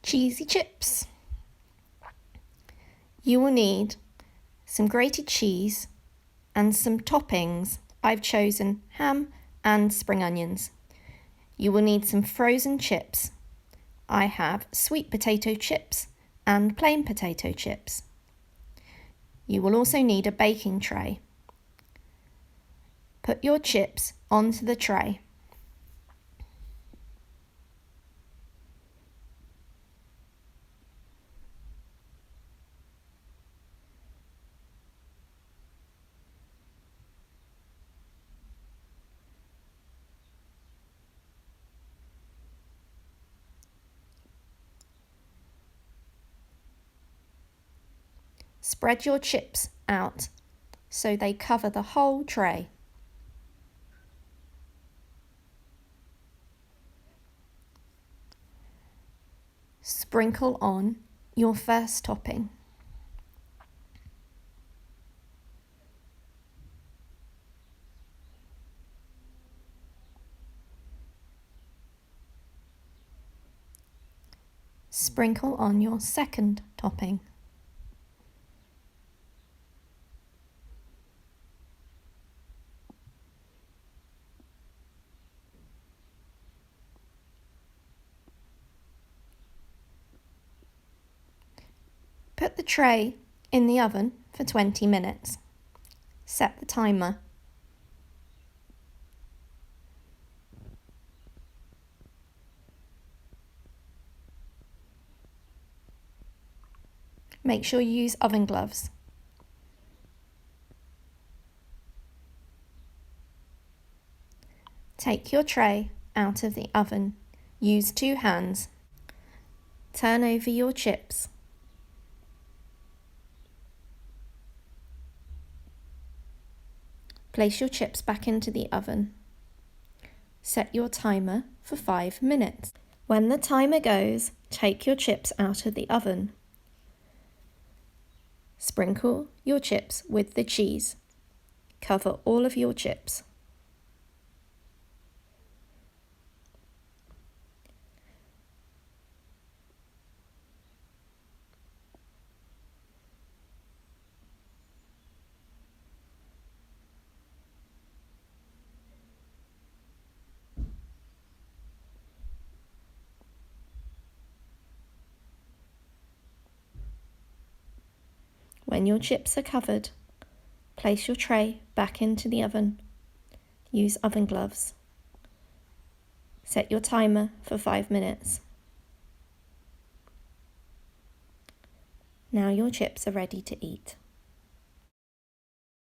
cheesy chips. You will need some grated cheese and some toppings. I've chosen ham and spring onions. You will need some frozen chips. I have sweet potato chips and plain potato chips. You will also need a baking tray. Put your chips onto the tray. Spread your chips out so they cover the whole tray. Sprinkle on your first topping. Sprinkle on your second topping. Put the tray in the oven for 20 minutes. Set the timer. Make sure you use oven gloves. Take your tray out of the oven. Use 2 hands. Turn over your chips. Place your chips back into the oven. Set your timer for 5 minutes. When the timer goes, take your chips out of the oven. Sprinkle your chips with the cheese. Cover all of your chips. When your chips are covered, place your tray back into the oven. Use oven gloves. Set your timer for 5 minutes. Now your chips are ready to eat.